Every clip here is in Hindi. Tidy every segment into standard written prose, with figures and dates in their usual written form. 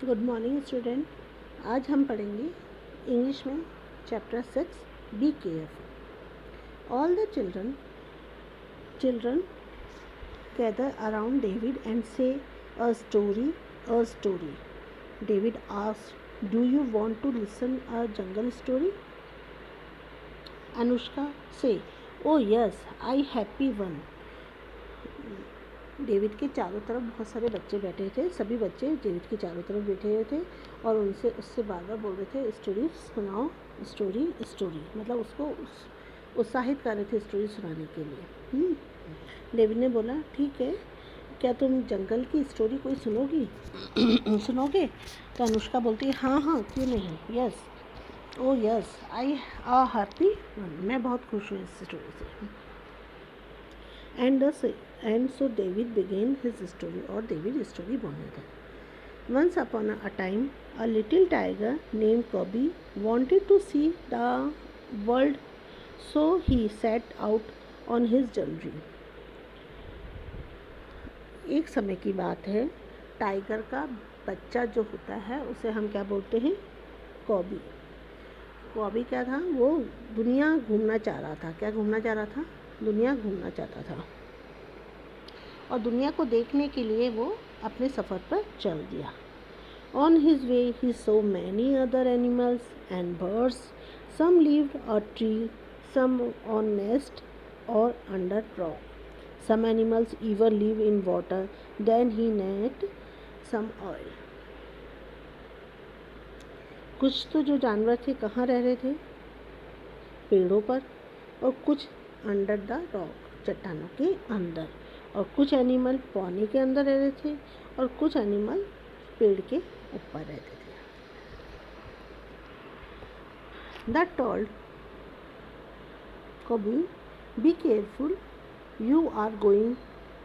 Good morning student. आज हम पढ़ेंगे इंग्लिश में chapter 6 be careful. All the children gather around David and say a story. David asked, do you want to listen a jungle story? Anushka say, oh yes, I happy one. David के चारों तरफ बहुत सारे बच्चे बैठे थे। सभी बच्चे डेविड के चारों तरफ बैठे हुए थे और उससे बार बार बोल रहे थे, स्टोरी सुनाओ, स्टोरी। मतलब उसको उत्साहित कर रहे थे स्टोरी सुनाने के लिए। डेविड ने बोला, ठीक है, क्या तुम जंगल की स्टोरी कोई सुनोगे? तो अनुष्का बोलती है, हाँ, क्यों नहीं, यस, ओ यस, आई आ हैप्पी वन। मैं बहुत खुश हूँ इस स्टोरी से। And so David began his story, और डेविड स्टोरी बोलने था। Once upon a time, a little tiger named Cubby wanted to see the world, so he set out on his journey. एक समय की बात है, टाइगर का बच्चा जो होता है उसे हम क्या बोलते हैं? कॉबी। कॉबी क्या था? वो दुनिया घूमना चाह रहा था। क्या घूमना चाह रहा था? दुनिया घूमना चाहता था और दुनिया को देखने के लिए वो अपने सफ़र पर चल दिया। On his way he saw many other animals and birds, some lived a tree, some on nest और under rock, some animals even live in water, then he met some owl. कुछ तो जो जानवर थे कहाँ रह रहे थे? पेड़ों पर, और कुछ अंडर द रॉक, चट्टानों के अंदर, और कुछ एनिमल पानी के अंदर रह रहे थे और कुछ एनिमल पेड़ के ऊपर रहते थे। The told Coby, be careful, you are going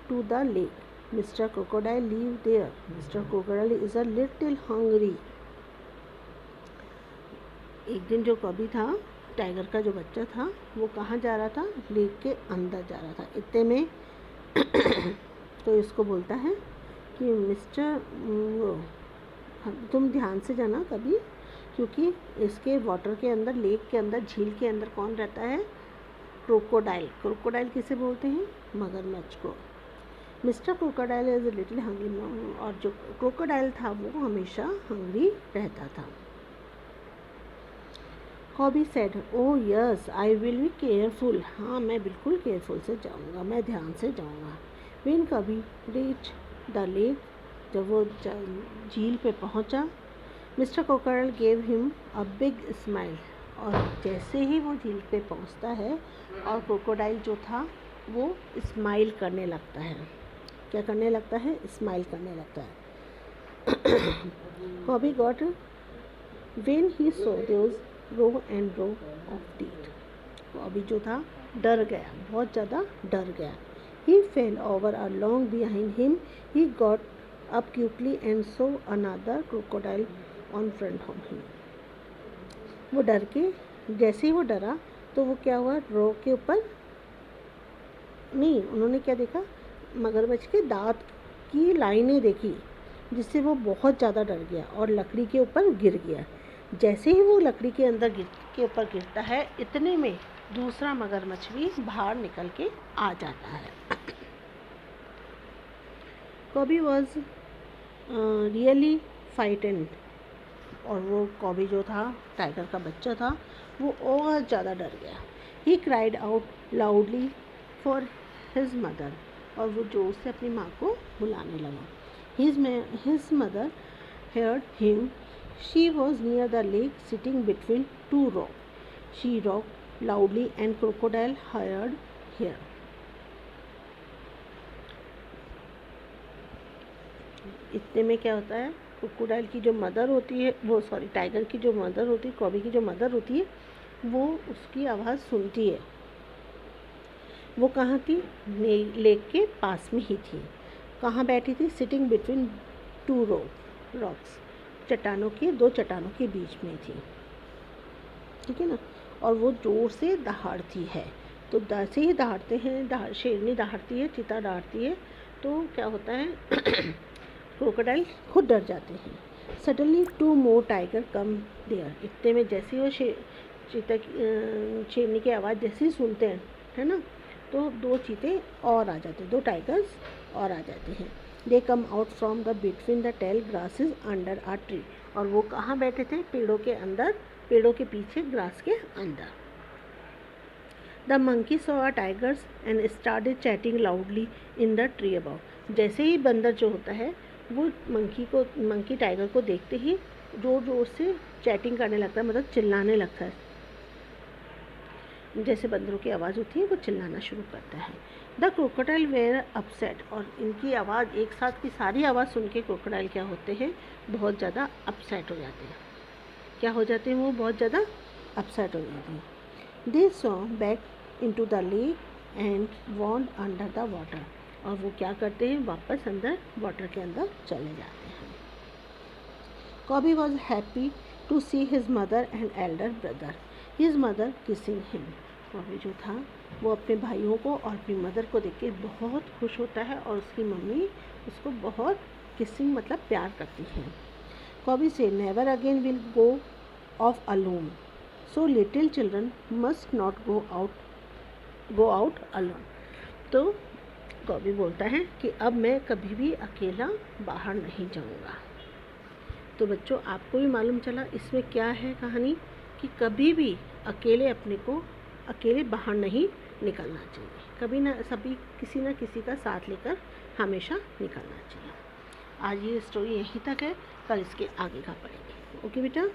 to the lake, mister crocodile live there, mister crocodile is a little hungry. एक दिन जो कॉबी था, टाइगर का जो बच्चा था, वो कहाँ जा रहा था? लेक के अंदर जा रहा था। इतने में तो इसको बोलता है कि मिस्टर तुम ध्यान से जाना कभी, क्योंकि इसके वाटर के अंदर, लेक के अंदर, झील के अंदर कौन रहता है? क्रोकोडाइल। क्रोकोडाइल किसे बोलते हैं? मगरमच्छ को। Mister crocodile is a little hungry, और जो क्रोकोडाइल था वो हमेशा हंग्री रहता था। Cobie said, O yes, I will be careful. हाँ, मैं बिल्कुल केयरफुल से जाऊँगा, मैं ध्यान से जाऊँगा। When कभी रीच द लेक, जब वो झील पे पहुँचा, mister crocodile gave him a big smile, और जैसे ही वो झील पे पहुँचता है और क्रोकोडाइल जो था वो स्माइल करने लगता है। क्या करने लगता है? स्माइल करने लगता है। Coby got when he saw those row and row of teeth. Coby जो था डर गया, बहुत ज़्यादा डर गया। He fell over along behind him. He got up quickly and saw another crocodile on front of him. वो डर के, जैसे ही वो डरा तो वो क्या हुआ? रो के ऊपर नहीं, उन्होंने क्या देखा? मगरमच्छ के दांत की लाइनें देखी, जिससे वो बहुत ज़्यादा डर गया और लकड़ी के ऊपर गिर गया। जैसे ही वो लकड़ी के अंदर के ऊपर गिरता है, इतने में दूसरा मगरमच्छ भी बाहर निकल के आ जाता है। कॉबी वॉज रियली फ्राइटेंड, और वो कॉबी जो था, टाइगर का बच्चा था, वो और ज़्यादा डर गया। He cried out loudly for his mother, और वो जोर से अपनी माँ को बुलाने लगा। His mother heard him. She was near the lake, sitting between two rocks. She rocked loudly and crocodile heard her. इतने में क्या होता है? क्रोकोडाइल की जो मदर होती है, टाइगर की जो मदर होती है, कॉबी की जो मदर होती है, वो उसकी आवाज़ सुनती है। वो कहाँ थी? लेक के पास में ही थी। कहाँ बैठी थी? सिटिंग बिटवीन टू रॉक्स, दो चट्टानों के बीच में थी, ठीक है ना। और वो जोर से दहाड़ती है। तो जैसे ही दहाड़ते हैं, शेरनी दहाड़ती है, चीता दहाड़ती है, तो क्या होता है? क्रोकोडाइल खुद डर जाते हैं। Suddenly 2 more tiger come there. इतने में जैसे ही वो चीता शेरनी की आवाज़ जैसे ही सुनते हैं, है ना, तो 2 चीते और आ जाते हैं, 2 टाइगर्स और आ जाते हैं। They come out from the between the tall grasses under a tree. और वो कहाँ बैठे थे? पेड़ों के अंदर, पेड़ों के पीछे ग्रास के अंदर। The monkey saw a tigers and started chatting loudly in the tree about. जैसे ही बंदर जो होता है वो मंकी टाइगर को देखते ही जोर जोर से चैटिंग करने लगता है, मतलब चिल्लाने लगता है। जैसे बंदरों की आवाज़ होती है वो चिल्लाना शुरू करता है। The crocodile were upset. और इनकी आवाज़, एक साथ की सारी आवाज़ सुन के क्रोकोडाइल क्या होते हैं? बहुत ज़्यादा अपसेट हो जाते हैं। क्या हो जाते हैं? वो बहुत ज़्यादा अपसेट हो जाते हैं। They saw back into the lake and went under the water. और वो क्या करते हैं? वापस अंदर वाटर के अंदर चले जाते हैं। Coby was happy to see his mother and elder brother, his mother kissing him. Coby जो था वो अपने भाइयों को और अपनी मदर को देख के बहुत खुश होता है और उसकी मम्मी उसको बहुत किसिंग मतलब प्यार करती है। कॉबी से never again will go of alone, so little children must not go out alone. तो कॉबी बोलता है कि अब मैं कभी भी अकेला बाहर नहीं जाऊंगा। तो बच्चों, आपको भी मालूम चला इसमें क्या है कहानी, कि कभी भी अकेले बाहर नहीं निकलना चाहिए। कभी ना किसी ना किसी का साथ लेकर हमेशा निकलना चाहिए। आज ये स्टोरी यहीं तक है, कल इसके आगे का पढ़ेंगे। ओके बेटा।